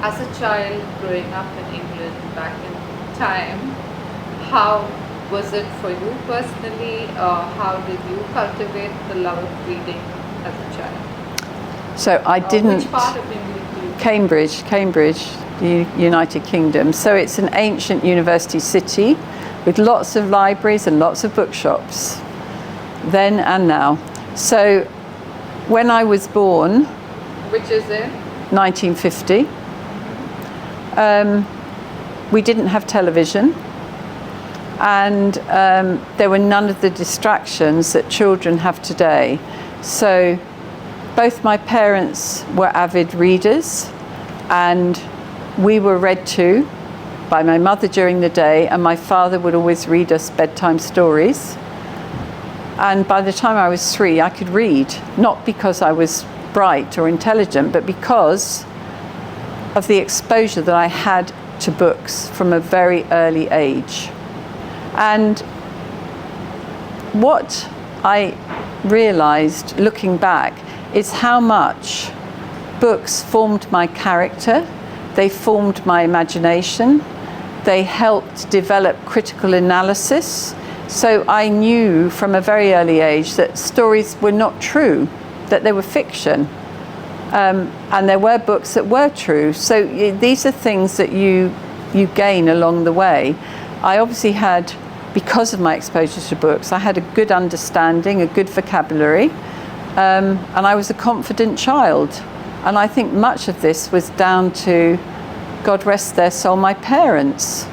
As a child growing up in England back in time, how was it for you personally? How did you cultivate the love of reading as a child? So I didn't. Which part of England do you? Cambridge, the United Kingdom. So it's an ancient university city with lots of libraries and lots of bookshops, then and now. So when I was born, Which is in? 1950, we didn't have television, and there were none of the distractions that children have today. So both my parents were avid readers, and we were read to by my mother during the day, and my father would always read us bedtime stories. And by the time I was 3, I could read, not because I was bright or intelligent, but because of the exposure that I had to books from a very early age. And what I realized looking back is how much books formed my character, they formed my imagination, they helped develop critical analysis. So I knew from a very early age that stories were not true, that they were fiction. And there were books that were true. So these are things that you gain along the way. I obviously had, because of my exposure to books, I had a good understanding, a good vocabulary, and I was a confident child. And I think much of this was down to, God rest their soul, my parents.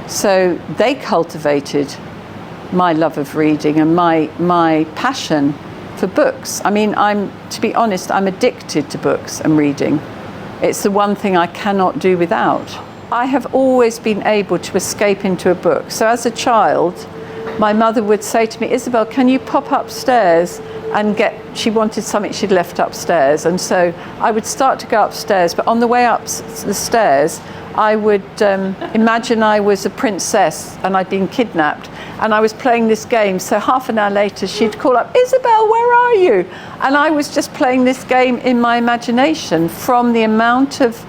So they cultivated my love of reading and my passion for books. I mean, to be honest, I'm addicted to books and reading. It's the one thing I cannot do without. I have always been able to escape into a book. So as a child, my mother would say to me, Isabel, can you pop upstairs and she wanted something she'd left upstairs. And so I would start to go upstairs, but on the way up the stairs, I would imagine I was a princess and I'd been kidnapped and I was playing this game. So half an hour later, she'd call up, Isabel, where are you? And I was just playing this game in my imagination from the amount of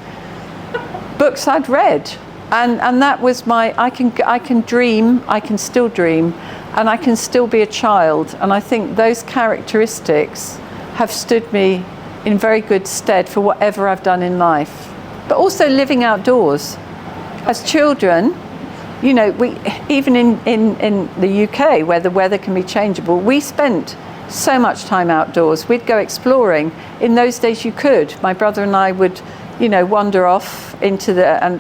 books I'd read. And that was I can dream, I can still dream, and I can still be a child. And I think those characteristics have stood me in very good stead for whatever I've done in life. But also living outdoors. As children, you know, even in the UK, where the weather can be changeable, we spent so much time outdoors. We'd go exploring. In those days you could. My brother and I would, you know, wander off and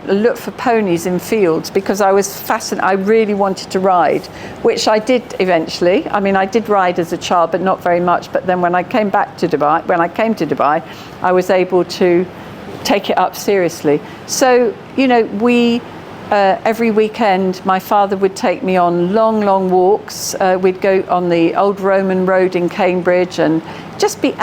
look for ponies in fields because I was fascinated. I really wanted to ride, which I did eventually. I mean, I did ride as a child, but not very much. But then when I came to Dubai, I was able to take it up seriously. So, you know, every weekend, my father would take me on long walks. We'd go on the old Roman road in Cambridge and just be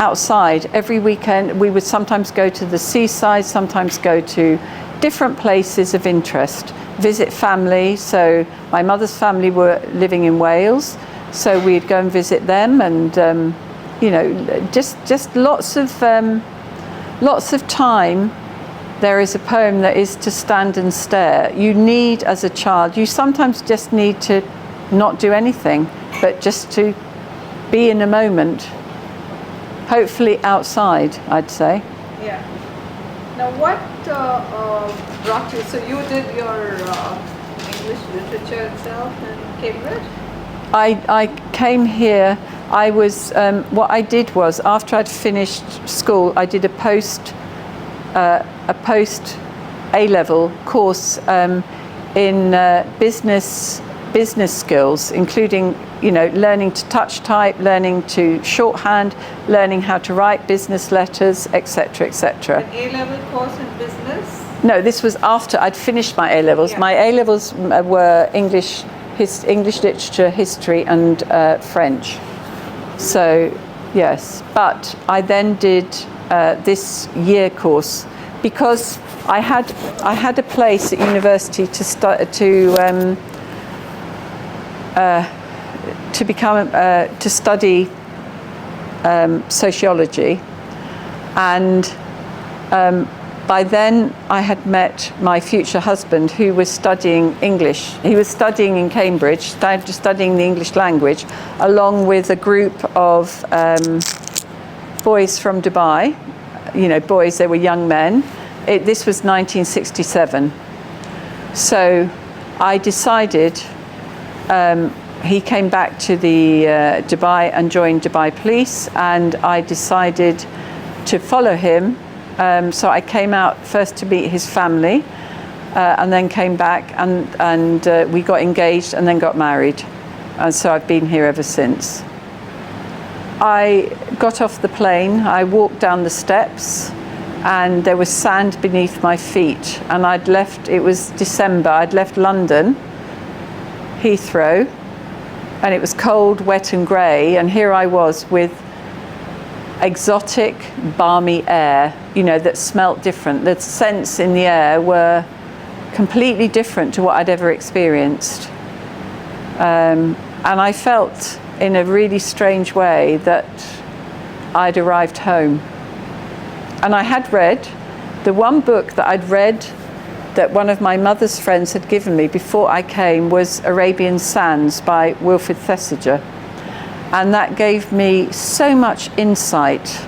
outside every weekend. We would sometimes go to the seaside, sometimes go to different places of interest, visit family. So my mother's family were living in Wales, so we'd go and visit them, and you know, just lots of time. There is a poem that is to stand and stare. You need, as a child, you sometimes just need to not do anything, but just to be in a moment. Hopefully outside, I'd say. Yeah. Now, what brought you? So you did your English literature itself in Cambridge? I came here. I was what I did was, after I'd finished school, I did a post A-level course in business skills, including, you know, learning to touch type, learning to shorthand, learning how to write business letters, etc., etc. An A-level course in business? No, this was after I'd finished my A-levels. Yeah. My A-levels were English literature, history, and French. So, yes. But I then did this year course because I had a place at university to study sociology, and By then, I had met my future husband, who was studying English. He was studying in Cambridge, studying the English language, along with a group of boys from Dubai. You know, boys, they were young men. This was 1967. So I decided, he came back to the Dubai and joined Dubai Police, and I decided to follow him. So I came out first to meet his family, and then came back, and we got engaged and then got married. And so I've been here ever since. I got off the plane, I walked down the steps, and there was sand beneath my feet. And I'd left, it was December, I'd left London, Heathrow, and it was cold, wet and grey, and here I was with exotic, balmy air, you know, that smelt different. The scents in the air were completely different to what I'd ever experienced. And I felt in a really strange way that I'd arrived home. And I had read, the one book that I'd read that one of my mother's friends had given me before I came was Arabian Sands by Wilfred Thesiger. And that gave me so much insight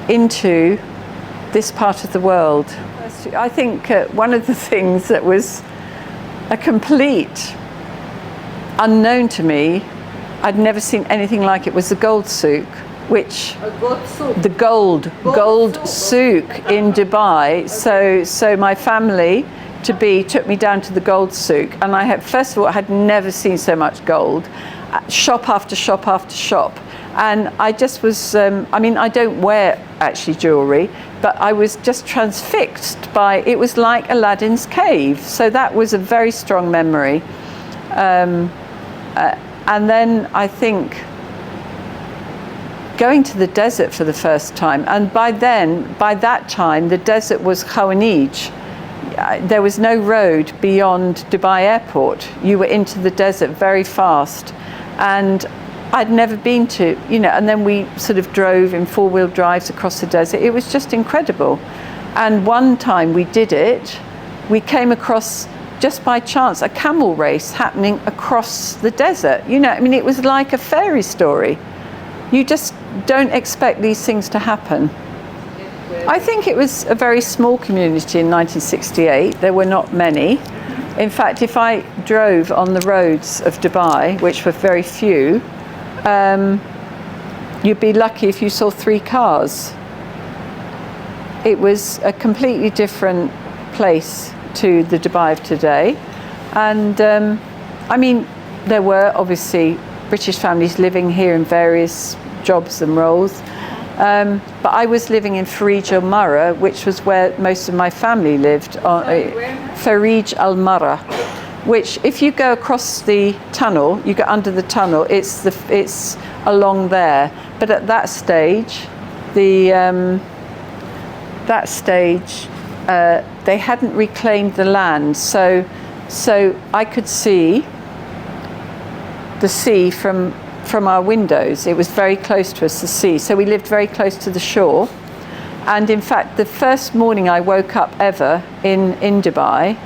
into this part of the world. I think one of the things that was a complete unknown to me, I'd never seen anything like it, was the gold souk, which the gold souk in Dubai. So my family to be took me down to the gold souk, and I had, first of all, I had never seen so much gold. Shop after shop after shop, and I just was I mean, I don't wear actually jewelry, but I was just transfixed by it. Was like Aladdin's cave, so that was a very strong memory. And then I think going to the desert for the first time, and by that time the desert was Khawanij. There was no road beyond Dubai Airport. You were into the desert very fast. And I'd never been to, you know, and then we sort of drove in four-wheel drives across the desert. It was just incredible. And one time we did it, we came across, just by chance, a camel race happening across the desert. You know, I mean, it was like a fairy story. You just don't expect these things to happen. I think it was a very small community in 1968. There were not many. In fact, if I drove on the roads of Dubai, which were very few, you'd be lucky if you saw 3 cars. It was a completely different place to the Dubai of today. And I mean, there were obviously British families living here in various jobs and roles. But I was living in Farij Al Marra, which was where most of my family lived. Farij Al Marra, which, if you go across the tunnel, you go under the tunnel. It's along there. But at that stage, they hadn't reclaimed the land, so I could see the sea from our windows. It was very close to us, the sea, so we lived very close to the shore. And in fact, the first morning I woke up ever in Dubai,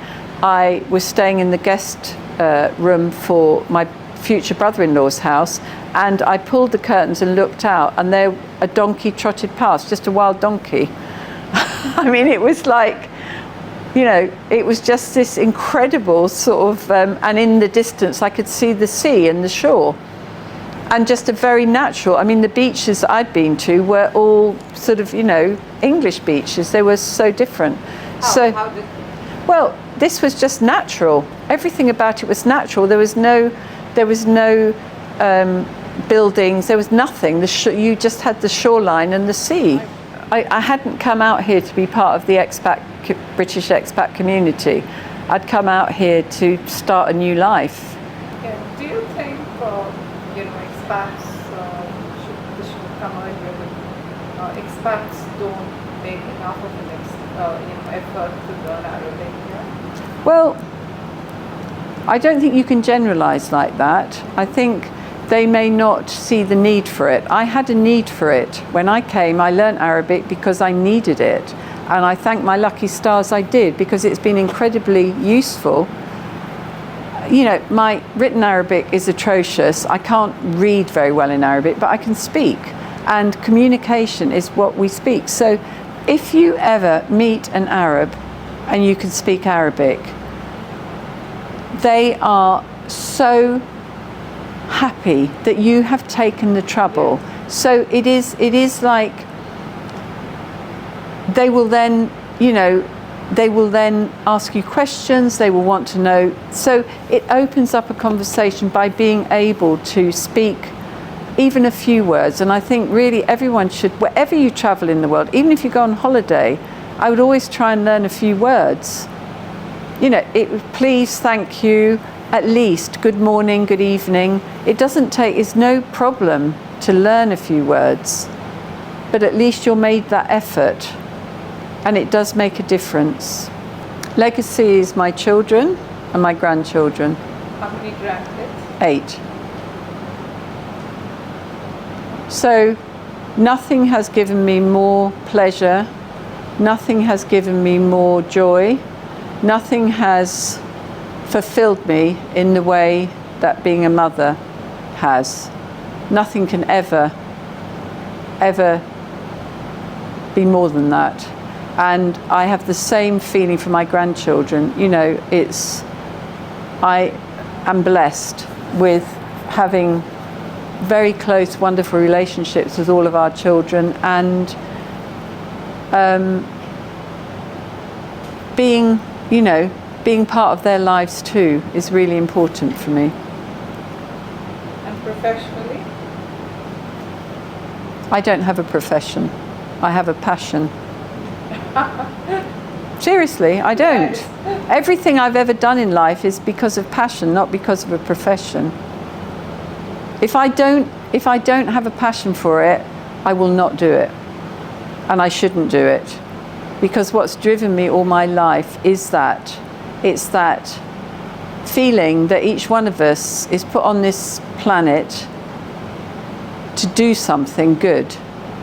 I was staying in the guest room for my future brother-in-law's house, and I pulled the curtains and looked out, and there a donkey trotted past, just a wild donkey. I mean, it was like, you know, it was just this incredible sort of, and in the distance I could see the sea and the shore. And just a very natural, I mean, the beaches I'd been to were all sort of, you know, English beaches. They were so different. Well, this was just natural. Everything about it was natural. There was no buildings. There was nothing. You just had the shoreline and the sea. I hadn't come out here to be part of the British expat community. I'd come out here to start a new life. Yeah. Do you think, expats should come earlier? Expats don't make enough of an effort to learn Arabic. Yeah? Well, I don't think you can generalize like that. I think they may not see the need for it. I had a need for it. When I came, I learned Arabic because I needed it. And I thank my lucky stars I did, because it's been incredibly useful. You know, my written Arabic is atrocious. I can't read very well in Arabic, but I can speak. And communication is what we speak. So if you ever meet an Arab and you can speak Arabic, they are so happy that you have taken the trouble. So it is like they will then, you know, they will then ask you questions, they will want to know. So it opens up a conversation by being able to speak even a few words. And I think really everyone should, wherever you travel in the world, even if you go on holiday, I would always try and learn a few words. You know, please, thank you, at least, good morning, good evening. It's no problem to learn a few words, but at least you're made that effort. And it does make a difference. Legacy is my children and my grandchildren. How many grandkids? 8. So nothing has given me more pleasure, nothing has given me more joy, nothing has fulfilled me in the way that being a mother has. Nothing can ever be more than that. And I have the same feeling for my grandchildren. You know, I am blessed with having very close, wonderful relationships with all of our children, and being part of their lives too is really important for me. And professionally? I don't have a profession. I have a passion. Seriously, I don't. Everything I've ever done in life is because of passion, not because of a profession. If I don't have a passion for it, I will not do it. And I shouldn't do it. Because what's driven me all my life is that. It's that feeling that each one of us is put on this planet to do something good.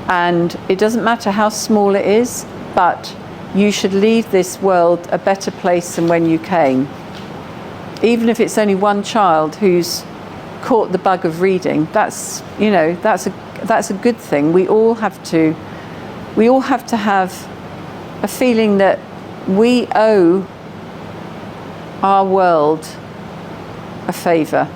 And it doesn't matter how small it is, but you should leave this world a better place than when you came. Even if it's only one child who's caught the bug of reading, that's a good thing. We all have to have a feeling that we owe our world a favor.